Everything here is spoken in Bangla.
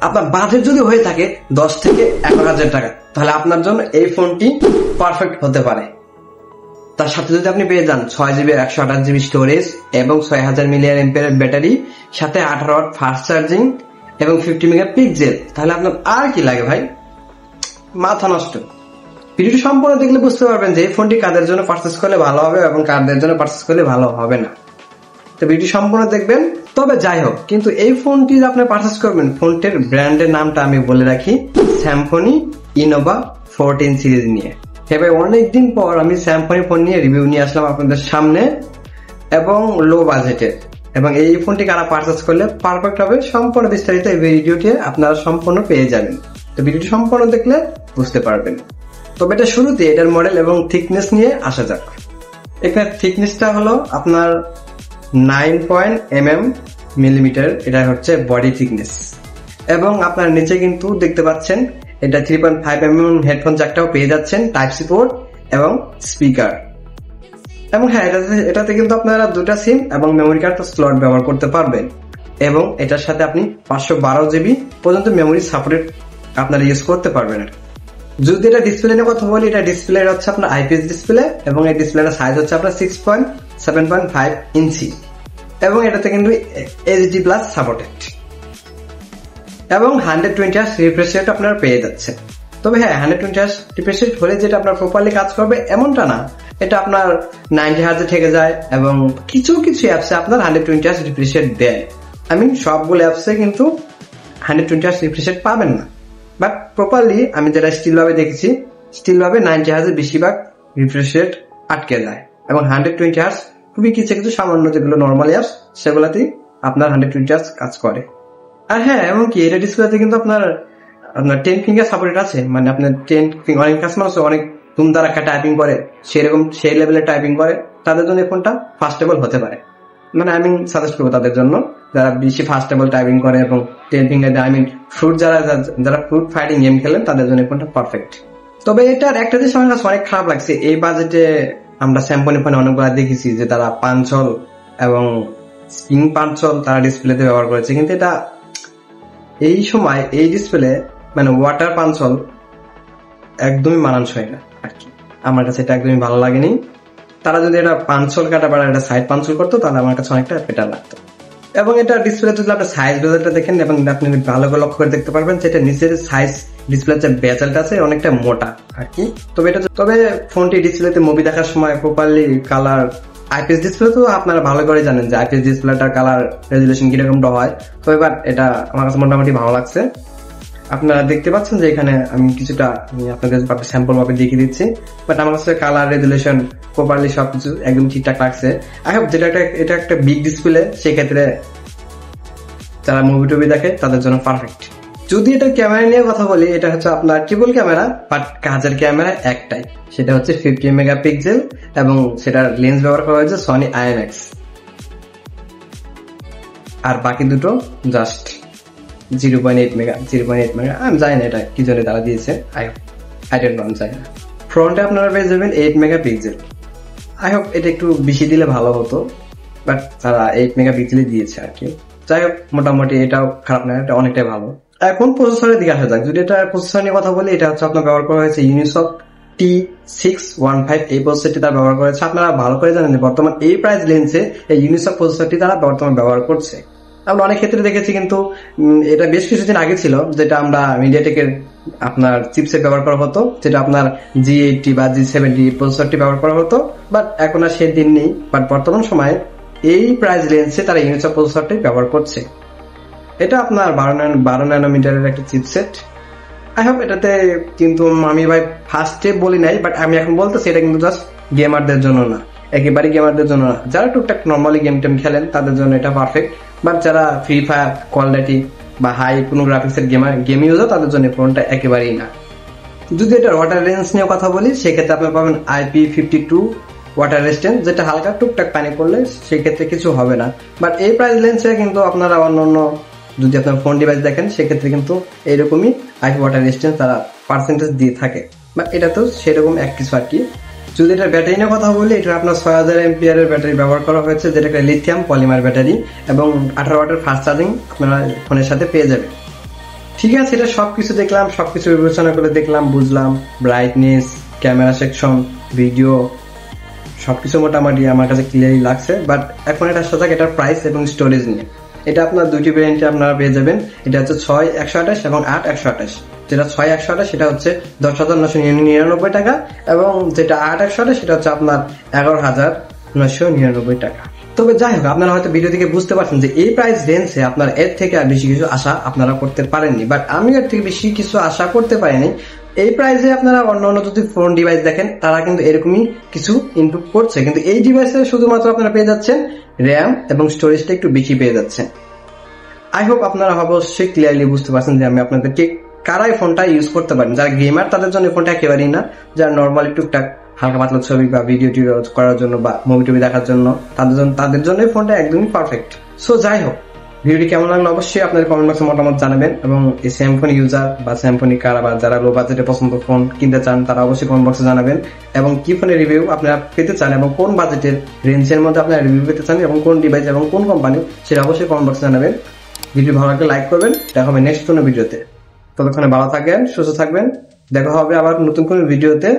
আপনার বাজেট যদি হয়ে থাকে 10 থেকে 11,000 টাকা, তাহলে আপনার জন্য এই ফোনটি পারফেক্ট হতে পারে। তার সাথে যদি আপনি পেয়ে যান 6GB 128GB স্টোরেজ এবং 6000 mAh ব্যাটারি, সাথে 18W ফাস্ট চার্জিং এবং 50 মেগাপিক্সেল, তাহলে আপনার আর কি লাগে ভাই, মাথা নষ্ট। ভিডিওটি সম্পূর্ণ দেখলে বুঝতে পারবেন যে এই ফোনটি কাদের জন্য পারচেস করলে ভালো হবে এবং কাদের জন্য পারচেস করলে ভালো হবে না। তো ভিডিও সম্পূর্ণ দেখবেন। তবে যাই হোক, কিন্তু এই ফোনটি আপনি পারচেস করবেন, ফোনটির ব্র্যান্ডের নামটা আমি বলে রাখি, স্যামফনি ইনোভা 14 সিরিজ নিয়ে। ভাই অনেকদিন পর আমি স্যামফনি ফোন নিয়ে রিভিউ নিয়ে আসলাম আপনাদের সামনে, এবং লো বাজেটের, এবং এই ফোনটি কারা পারচেস করলে পারফেক্ট হবে সম্পূর্ণ বিস্তারিত এই ভিডিওটি আপনারা সম্পূর্ণ পেয়ে যাবেন। তো ভিডিওটি সম্পূর্ণ দেখলে বুঝতে পারবেন। তবে এটা শুরুতে এটার মডেল এবং থিকনেস নিয়ে আসা যাক। এখানে থিকনেসটা হলো আপনার 9 মিলিমিটার, এটা হচ্ছে বডি থিকনেস। এবং আপনার নিচে কিন্তু দেখতে পাচ্ছেন এটা 3.5mm হেডফোন জ্যাকটাও পেয়ে যাচ্ছেন, টাইপ সি পোর্ট এবং স্পিকার। এবং হ্যাঁ, এটাতে কিন্তু আপনারা 2টা সিম এবং মেমোরি কার্ড স্লট ব্যবহার করতে পারবেন, এবং এটার সাথে আপনি 512GB পর্যন্ত মেমোরি সাপোর্টেড আপনারা ইউজ করতে পারবেন। যদি এটা ডিসপ্লে নিয়ে কথা বলি, এটা ডিসপ্লে হচ্ছে আপনার আইপিএস ডিসপ্লে, এবং এই ডিসপ্লেটার সাইজ হচ্ছে আপনার 7.5 ইঞ্চি, এবং এটাতে কিন্তু এইচডি প্লাস সাপোর্টেড, এবং 120Hz রিফ্রেশ রেট আপনারা পেয়ে যাচ্ছেন। তবে হ্যাঁ, 120Hz রিফ্রেশ রেট হলে যেটা আপনার প্রপারলি কাজ করবে এমনটা না, এটা আপনার 90Hz থেকে যায়, এবং কিছু কিছু অ্যাপসে আপনার 120Hz রিফ্রেশ রেট দেয়। সবগুলো অ্যাপসে কিন্তু 120Hz রিফ্রেশ রেট পাবেন না, বাট প্রপারলি আমি যেটা স্টিল ভাবে দেখেছি, স্টিল ভাবে 90Hz বেশিরভাগ রিফ্রেশ রেট আটকে যায়, এবং 120Hz খুবই কিছু কিছু সামান্য যেগুলো নর্মাল অ্যাপস সেগুলোতেই আপনার 120Hz কাজ করে। আর হ্যাঁ, এমনকি এটা ডিসপ্লেতে কিন্তু আপনার 10 ফিঙ্গার সাপোর্টেড আছে, মানে আপনার 10 ফিঙ্গার, অনেক কাস্টমার অনেক ধুমধার একটা টাইপিং করে, সেই লেভেলের টাইপিং করে, তাদের জন্য ফোনটা ফাস্টেবল হতে পারে। মানে আমি সাজেস্ট করবো তাদের জন্য যারা বেশি ফাস্টেবল টাইপিং করে এবং 10 ফিঙ্গার দেয়, ফ্রুট যারা ফ্রুট ফাইটিং গেম খেলেন তাদের জন্য ফোনটা পারফেক্ট। তবে এটার একটা জিনিস আমার কাছে অনেক খারাপ লাগছে, এই বাজেটে আমরা স্যামসং ফোনে অনেকগুলো দেখেছি যে তারা পাঞ্চল এবং স্প্রিং পাঞ্চল তারা ডিসপ্লেতে ব্যবহার করেছে, কিন্তু এটা এই সময় এই ডিসপ্লে মানে ওয়াটার পাঞ্চল একদমই মানানসই না আর কি। আমার কাছে এটা একদমই ভালো লাগেনি। তারা যদি এটা পাঞ্চল কাটা বা এটা সাইড পাঞ্চল করতো তাহলে আমার কাছে অনেকটা বেটার লাগতো। এবং এটা ডিসপ্লে যদি আপনি সাইজ বেজেলটা দেখেন, এবং আপনি ভালো করে লক্ষ্য করে দেখতে পারবেন যে এটা নিচের সাইজ ডিসপ্লে যে বেজেলটা আছে অনেকটা মোটা আর কি। তবে ফোনটি ডিসপ্লেতে মুভি দেখার সময় প্রপারলি কালার, আইপিএস ডিসপ্লে তো আপনারা ভালো করে জানেন যে আইপিএস ডিসপ্লেটার কালার রেজুলেশন কিরকমটা হয়। তো এবার এটা আমার কাছে মোটামুটি ভালো লাগছে। আপনারা দেখতে পাচ্ছেন যে এখানে আমি কিছুটা আপনাদের স্যাম্পল ভাবে দেখিয়ে দিচ্ছি, বাট আমার কাছে কালার রেজুলেশন প্রপারলি সবকিছু একদম ঠিকঠাক লাগছে। আই হোপ যেটা এটা একটা বিগ ডিসপ্লে, সেক্ষেত্রে যারা মুভি টুভি দেখে তাদের জন্য পারফেক্ট। যদি এটা ক্যামেরা নিয়ে কথা বলি, এটা হচ্ছে আপনার ট্রিপল ক্যামেরা, বাট কাজের ক্যামেরা একটাই, সেটা হচ্ছে 50 মেগাপিক্সেল, এবং সেটার লেন্স ব্যবহার করা হয়েছে সনি IMX, আর বাকি দুটো জাস্ট 0.8 মেগা। আমি জানি না এটা কি জন্য তারা দিয়েছে, আই ডোন্ট নো, আমি জানি না। ফ্রন্টে আপনারা পেয়ে যাবেন 8 মেগাপিক্সেল। আই হোপ এটা একটু বেশি দিলে ভালো হতো, বাট তারা 8 মেগাপিক্সেলই দিয়েছে আর কি। যাই হোক, মোটামুটি এটাও খারাপ না, এটা অনেকটাই ভালো। এখন প্রসেসরের দিকে আসা যাক। যদি এটা প্রসেসর নিয়ে কথা বলি, এটা হচ্ছে আপনার ব্যবহার করা হয়েছে ইউনিসক T615, এই প্রসেসরটি তারা ব্যবহার করেছে। আপনারা ভালো করে জানেন যে বর্তমান এই প্রাইস রেঞ্জে এই ইউনিসক প্রসেসরটি তারা বর্তমানে ব্যবহার করছে। আমরা অনেক ক্ষেত্রে দেখেছি, কিন্তু এটা বেশ কিছুদিন আগে ছিল যেটা আমরা মিডিয়াটেকের আপনার চিপসেট ব্যবহার করা হতো, যেটা আপনার G80 বা G70 প্রসেসরটি ব্যবহার করা হতো, বাট এখন আর সেই দিন নেই। বাট বর্তমান সময়ে এই প্রাইস রেঞ্জে তারা ইউনিসক প্রসেসরটি ব্যবহার করছে। এটা আপনার 12 ন্যানোমিটারের একটা চিপসেট। আই হোপ এটাতে কিন্তু আমি ভাই ফার্স্টে বলি নাই, বাট আমি এখন বলতেছি এটা কিন্তু জাস্ট গেমারদের জন্য না, একেবারে গেমারদের জন্য না। যারা টুকটাক নর্মালি গেম টেম খেলেন তাদের জন্য এটা পারফেক্ট, বাট যারা ফ্রি ফায়ার, কল ডাটি বা হাই কোনো গ্রাফিক্সের গেম ইউজার তাদের জন্য ফোনটা একেবারেই না। যদি এটা ওয়াটার রেঞ্জ নিয়ে কথা বলি, সেক্ষেত্রে আপনি পাবেন IP52 ওয়াটার রেজিস্ট্যান্স, যেটা হালকা টুকটাক পানি করলে সেক্ষেত্রে কিছু হবে না। বাট এই প্রাইস রেঞ্জে কিন্তু আপনারা অন্য যদি আপনার ফোন ডিভাইস দেখেন, সেক্ষেত্রে কিন্তু এইরকমই IP ওয়াটার রেজিস্ট্যান্স তারা পার্সেন্টেজ দিয়ে থাকে, বাট এটা তো সেরকম এক কিছু আর কি। যদি এটা ব্যাটারি নিয়ে কথা বলি, এটা আপনার 6000 mAh এর ব্যাটারি ব্যবহার করা হয়েছে, যেটা একটা লিথিয়াম পলিমার ব্যাটারি, এবং 18 ওয়াটের ফাস্ট চার্জিং আপনারা ফোনের সাথে পেয়ে যাবেন। ঠিক আছে, এটা সবকিছু দেখলাম, সবকিছু বিবেচনা করে দেখলাম, বুঝলাম, ব্রাইটনেস, ক্যামেরা সেকশন, ভিডিও সবকিছু মোটামুটি আমার কাছে ক্লিয়ারই লাগছে। বাট এখন এটা আসা যাক এটার প্রাইস এবং স্টোরেজ নিয়ে। এটা আপনার দুইটি ভ্যারিয়েন্টে আপনারা পেয়ে যাবেন। এটা হচ্ছে 6/128 এবং 8/128। যেটা 6/128 সেটা হচ্ছে 10,999 টাকা, এবং যেটা 8/128 সেটা হচ্ছে আপনার 11,999 টাকা। তবে যাই হোক, আপনারা হয়তো ভিডিও থেকে বুঝতে পারছেন যে এই প্রাইস রেঞ্জে আপনার এর থেকে আর বেশি কিছু আশা আপনারা করতে পারেননি, বাট আমি এর থেকে বেশি কিছু আশা করতে পারিনি। এই প্রাইসে আপনারা অন্য যদি ফোন ডিভাইস দেখেন তারা কিন্তু এরকমই কিছু ইনপুট করছে, কিন্তু এই ডিভাইসে শুধুমাত্র আপনারা পেয়ে যাচ্ছেন র্যাম এবং স্টোরেজটা একটু বেশি পেয়ে যাচ্ছেন। আই হোপ আপনারা অবশ্যই ক্লিয়ারলি বুঝতে পারছেন যে আমি আপনাদেরকে কারা এই ফোনটা ইউজ করতে পারেন। যারা গেমার তাদের জন্য এই ফোনটা একেবারেই না, যারা নর্মালি টুকটাক হালকা পাতলা ছবি বা ভিডিও করার জন্য বা মুভি টুভি দেখার জন্য তাদের জন্য এই ফোনটা একদমই পারফেক্ট। সো যাই হোক, ভিডিওটি কেমন লাগলো অবশ্যই আপনাদের কমেন্ট বক্সে মতামত জানাবেন, এবং এই স্যামসং ইউজার বা স্যামসং কারা বা যারা লো বাজেটে পছন্দ ফোন কিনতে চান তারা অবশ্যই কমেন্ট বক্সে জানাবেন, এবং কি ফোনের রিভিউ আপনারা পেতে চান এবং কোন বাজেটের রেঞ্জের মধ্যে আপনারা রিভিউ পেতে চান এবং কোন ডিভাইস এবং কোন কোম্পানি সেটা অবশ্যই কমেন্ট বক্সে জানাবেন। ভিডিও ভালো লাগলে লাইক করবেন। দেখা হবে নেক্সট কোনো ভিডিওতে। ততক্ষণে ভালো থাকবেন, সুস্থ থাকবেন। দেখা হবে আবার নতুন কোনো ভিডিওতে।